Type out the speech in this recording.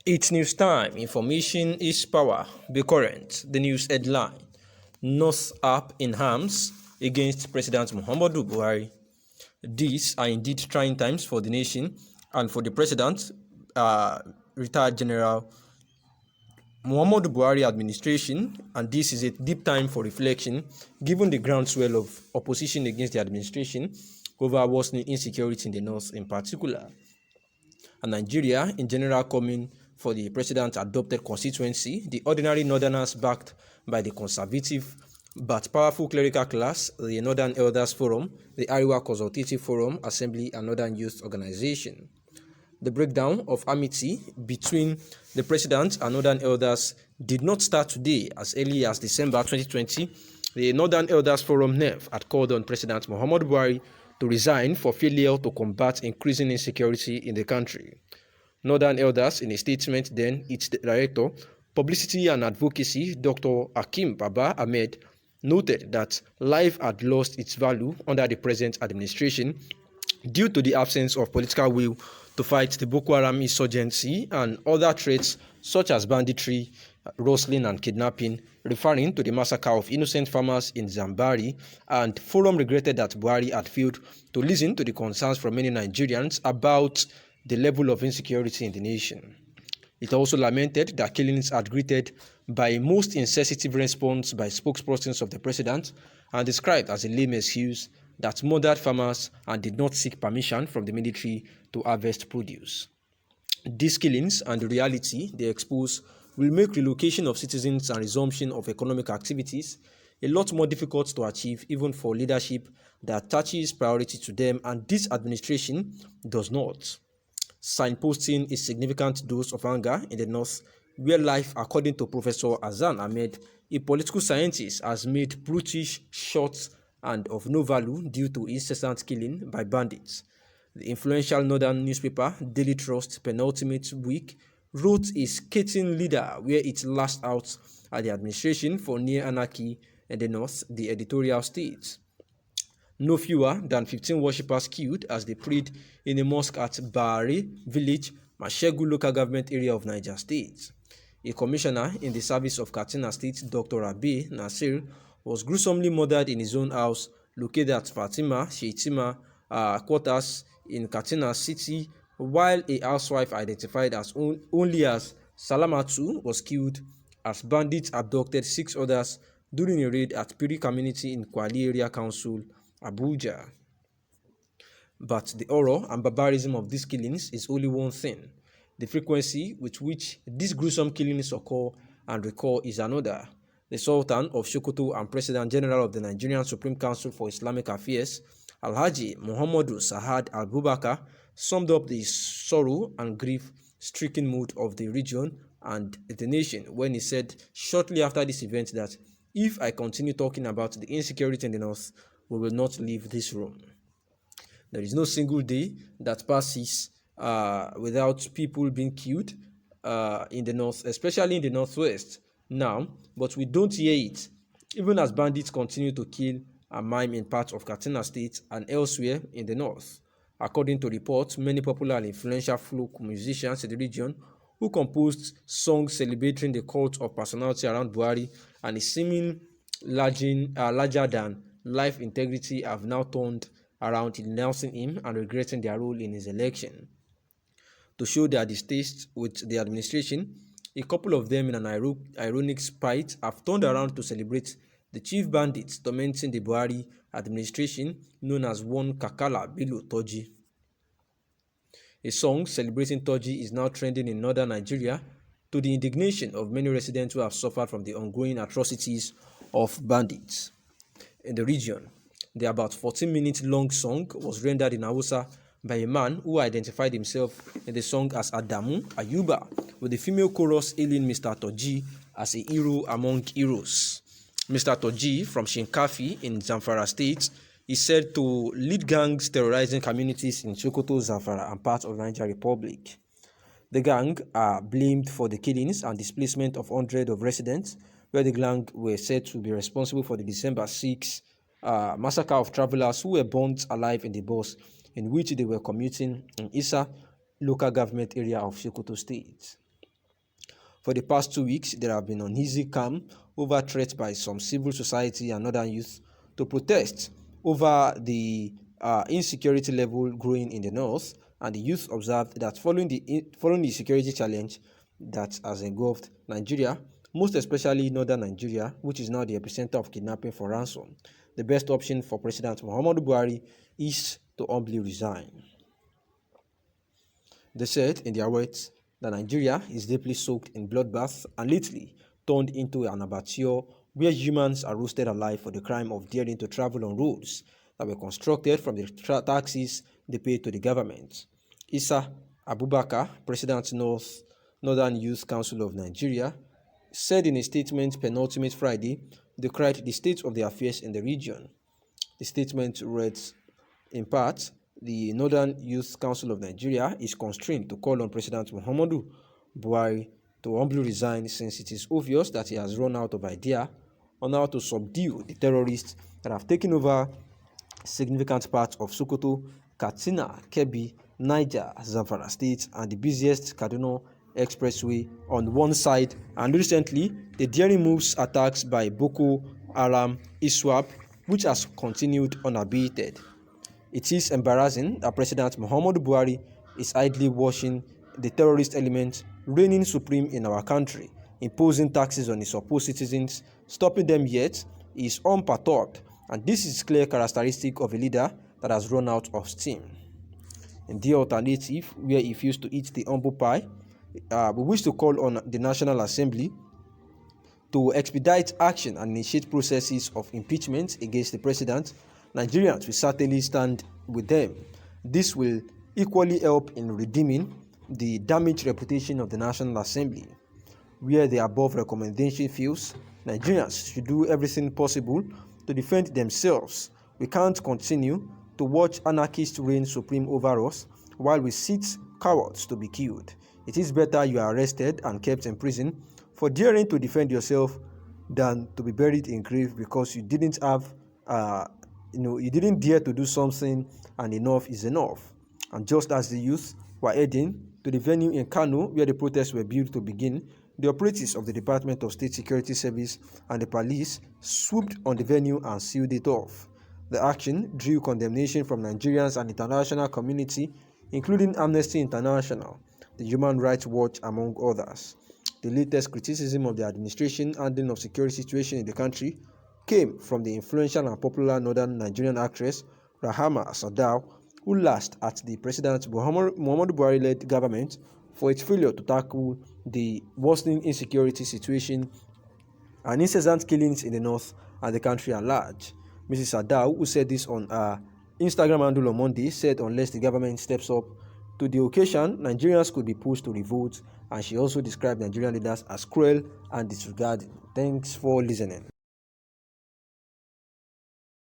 It's news time. Information is power. Be current. The news headline: North up in arms against President Muhammadu Buhari. These are indeed trying times for the nation and for the president, retired General Muhammadu Buhari administration, and this is a deep time for reflection given the groundswell of opposition against the administration over worsening insecurity in the north in particular, and Nigeria in general coming for the president-adopted constituency, the ordinary northerners backed by the conservative but powerful clerical class, the Northern Elders Forum, the Ariwa Consultative Forum, Assembly and Northern Youth Organization. The breakdown of amity between the president and Northern Elders did not start today. As early as December 2020, the Northern Elders Forum NEF had called on President Muhammadu Buhari to resign for failure to combat increasing insecurity in the country. Northern Elders, in a statement then, its director, Publicity and Advocacy, Dr. Hakim Baba Ahmed, noted that life had lost its value under the present administration due to the absence of political will to fight the Boko Haram insurgency and other threats such as banditry, rustling and kidnapping, referring to the massacre of innocent farmers in Zambari, and Forum regretted that Buhari had failed to listen to the concerns from many Nigerians about the level of insecurity in the nation. It also lamented that killings had greeted by a most insensitive response by spokespersons of the president and described as a lame excuse that murdered farmers and did not seek permission from the military to harvest produce. These killings and the reality they expose will make relocation of citizens and resumption of economic activities a lot more difficult to achieve even for leadership that attaches priority to them, and this administration does not. Signposting a significant dose of anger in the north, where life, according to Professor Azan Ahmed, a political scientist, has made brutish, short, and of no value due to incessant killing by bandits. The influential northern newspaper Daily Trust penultimate week wrote a scathing leader where it lashed out at the administration for near anarchy in the north. The editorial states: no fewer than 15 worshippers killed as they prayed in a mosque at Buhari village, Mashegu local government area of Niger State. A commissioner in the service of Katsina State, Dr. Abi Nasir, was gruesomely murdered in his own house located at Fatima Sheitima quarters in Katsina City, while a housewife identified as only as Salamatu was killed as bandits abducted 6 others during a raid at Piri community in Kwali Area Council, Abuja. But the horror and barbarism of these killings is only one thing. The frequency with which these gruesome killings occur and recur is another. The Sultan of Shøçkëd and President General of the Nigerian Supreme Council for Islamic Affairs, Alhaji Muhammadu Sa'ad Abubakar, summed up the sorrow and grief-stricken mood of the region and the nation when he said shortly after this event that if I continue talking about the insecurity in the north, we will not leave this room. There is no single day that passes without people being killed in the north, especially in the northwest now, but we don't hear it, even as bandits continue to kill and maim in parts of Katsina State and elsewhere in the north. According to reports, many popular and influential folk musicians in the region who composed songs celebrating the cult of personality around Buhari and his seeming larger than life integrity have now turned around, denouncing him and regretting their role in his election. To show their distaste with the administration, a couple of them in an ironic spite have turned around to celebrate the chief bandits tormenting the Buhari administration, known as One Kakala Bello Toji. A song celebrating Toji is now trending in northern Nigeria to the indignation of many residents who have suffered from the ongoing atrocities of bandits in the region. The about 14-minute long song was rendered in Hausa by a man who identified himself in the song as Adamu Ayuba, with the female chorus hailing Mr. Toji as a hero among heroes. Mr. Toji from Shinkafi in Zamfara State is said to lead gangs terrorizing communities in Sokoto, Zamfara, and parts of Niger Republic. The gang are blamed for the killings and displacement of hundreds of residents, where the gang were said to be responsible for the December 6 massacre of travelers who were burnt alive in the bus in which they were commuting in Isa local government area of Sokoto State. For the past 2 weeks, there have been uneasy calm over threats by some civil society and northern youth to protest over the insecurity level growing in the north, and the youth observed that following the security challenge that has engulfed Nigeria, most especially northern Nigeria, which is now the epicenter of kidnapping for ransom, the best option for President Muhammadu Buhari is to humbly resign. They said in their words that Nigeria is deeply soaked in bloodbath and lately turned into an abattoir where humans are roasted alive for the crime of daring to travel on roads that were constructed from the taxes they paid to the government. Isa Abubakar, President Northern Youth Council of Nigeria, said in a statement penultimate Friday, decried the state of the affairs in the region. The statement read, in part, the Northern Youth Council of Nigeria is constrained to call on President Muhammadu Buhari to humbly resign since it is obvious that he has run out of idea on how to subdue the terrorists that have taken over significant parts of Sokoto, Katsina, Kebbi, Niger, Zamfara states, and the busiest Kaduna Expressway on one side, and recently the daring moves attacks by Boko Haram ISWAP, which has continued unabated. It is embarrassing that President Muhammadu Buhari is idly watching the terrorist element reigning supreme in our country, imposing taxes on its supposed citizens, stopping them yet is unperturbed, and this is clear characteristic of a leader that has run out of steam. In the alternative, where he refused to eat the humble pie, we wish to call on the National Assembly to expedite action and initiate processes of impeachment against the president. Nigerians will certainly stand with them. This will equally help in redeeming the damaged reputation of the National Assembly. Where the above recommendation fails, Nigerians should do everything possible to defend themselves. We can't continue to watch anarchists reign supreme over us while we sit cowards to be killed. It is better you are arrested and kept in prison for daring to defend yourself than to be buried in grave because you didn't have you didn't dare to do something, and enough is enough. And just as the youth were heading to the venue in Kano where the protests were built to begin, the operatives of the Department of State Security Service and the police swooped on the venue and sealed it off. The action drew condemnation from Nigerians and international community, including Amnesty International, the Human Rights Watch, among others. The latest criticism of the administration handling of security situation in the country came from the influential and popular northern Nigerian actress Rahama Sadao, who lashed at the President Muhammadu Buhari-led government for its failure to tackle the worsening insecurity situation and incessant killings in the north and the country at large. Mrs. Sadao, who said this on her Instagram handle on Monday, said unless the government steps up to the occasion, Nigerians could be pushed to revolt, and she also described Nigerian leaders as cruel and disregarding. Thanks for listening.